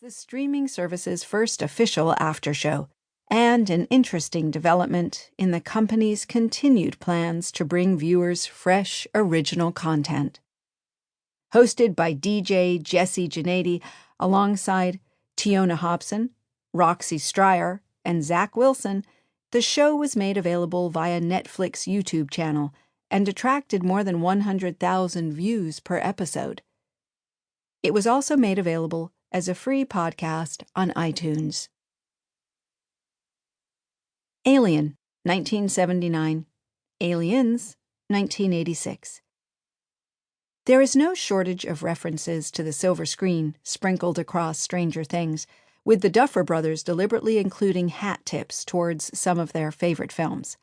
the streaming service's first official aftershow, and an interesting development in the company's continued plans to bring viewers fresh, original content. Hosted by DJ Jesse Gennady alongside Tiona Hobson, Roxy Stryer, and Zach Wilson, the show was made available via Netflix YouTube channel and attracted more than 100,000 views per episode. It was also made available as a free podcast on iTunes. Alien, 1979. Aliens, 1986. There is no shortage of references to the silver screen sprinkled across Stranger Things, with the Duffer Brothers deliberately including hat tips towards some of their favorite films.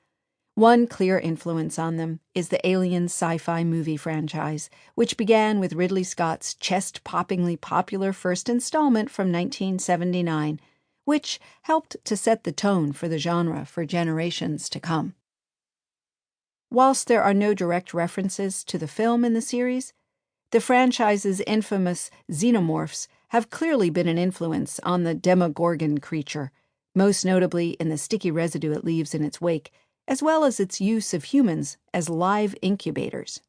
One clear influence on them is the Alien sci-fi movie franchise, which began with Ridley Scott's chest-poppingly popular first installment from 1979, which helped to set the tone for the genre for generations to come. Whilst there are no direct references to the film in the series, the franchise's infamous xenomorphs have clearly been an influence on the Demogorgon creature, most notably in the sticky residue it leaves in its wake, as well as its use of humans as live incubators.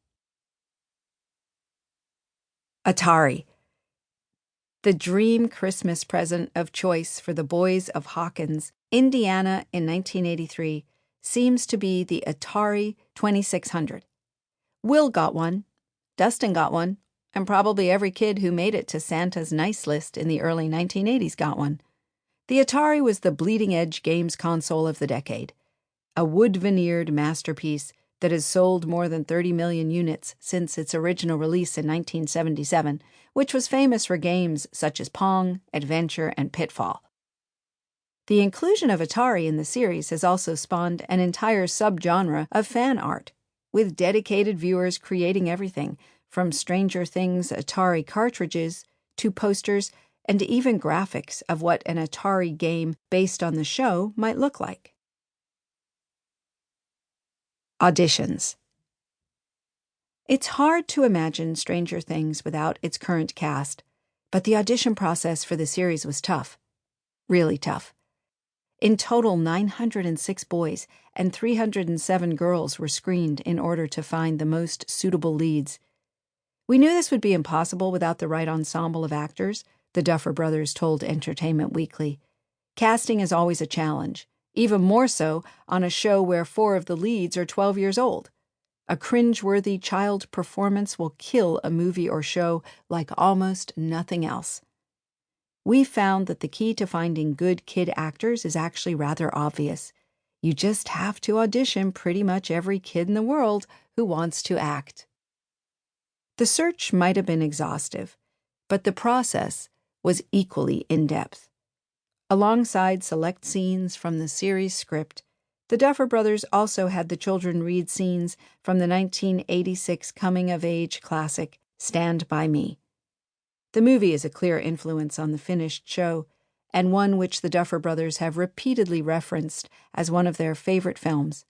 Atari. The dream Christmas present of choice for the boys of Hawkins, Indiana in 1983 seems to be the Atari 2600. Will got one, Dustin got one, and probably every kid who made it to Santa's nice list in the early 1980s got one. The Atari was the bleeding-edge games console of the decade, a wood-veneered masterpiece that has sold more than 30 million units since its original release in 1977, which was famous for games such as Pong, Adventure, and Pitfall. The inclusion of Atari in the series has also spawned an entire subgenre of fan art, with dedicated viewers creating everything from Stranger Things Atari cartridges to posters and even graphics of what an Atari game based on the show might look like. Auditions. It's hard to imagine Stranger Things without its current cast, but the audition process for the series was tough. Really tough. In total, 906 boys and 307 girls were screened in order to find the most suitable leads. We knew this would be impossible without the right ensemble of actors, the Duffer Brothers told Entertainment Weekly. Casting is always a challenge, even more so on a show where 4 of the leads are 12 years old. A cringe-worthy child performance will kill a movie or show like almost nothing else. We found that the key to finding good kid actors is actually rather obvious. You just have to audition pretty much every kid in the world who wants to act. The search might have been exhaustive, but the process was equally in-depth. Alongside select scenes from the series script, the Duffer Brothers also had the children read scenes from the 1986 coming-of-age classic, Stand By Me. The movie is a clear influence on the finished show, and one which the Duffer Brothers have repeatedly referenced as one of their favorite films.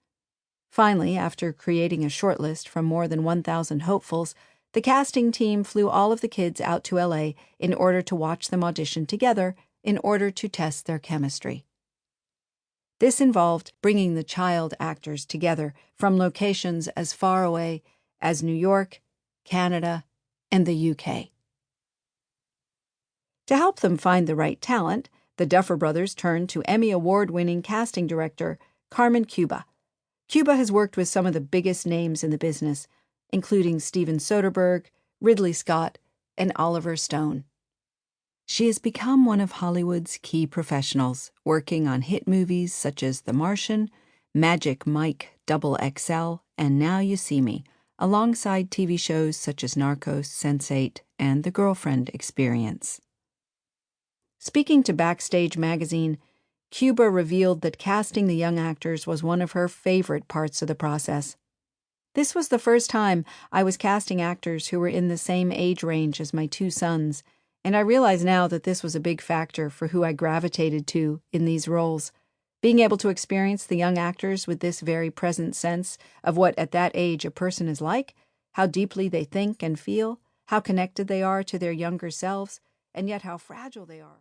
Finally, after creating a shortlist from more than 1,000 hopefuls, the casting team flew all of the kids out to LA in order to watch them audition together in order to test their chemistry. This involved bringing the child actors together from locations as far away as New York, Canada, and the UK. To help them find the right talent, the Duffer Brothers turned to Emmy Award-winning casting director Carmen Cuba. Cuba has worked with some of the biggest names in the business, including Steven Soderbergh, Ridley Scott, and Oliver Stone. She has become one of Hollywood's key professionals, working on hit movies such as The Martian, Magic Mike XXL, and Now You See Me, alongside TV shows such as Narcos, Sense8, and The Girlfriend Experience. Speaking to Backstage magazine, Cuba revealed that casting the young actors was one of her favorite parts of the process. This was the first time I was casting actors who were in the same age range as my 2 sons, and I realize now that this was a big factor for who I gravitated to in these roles. Being able to experience the young actors with this very present sense of what at that age a person is like, how deeply they think and feel, how connected they are to their younger selves, and yet how fragile they are.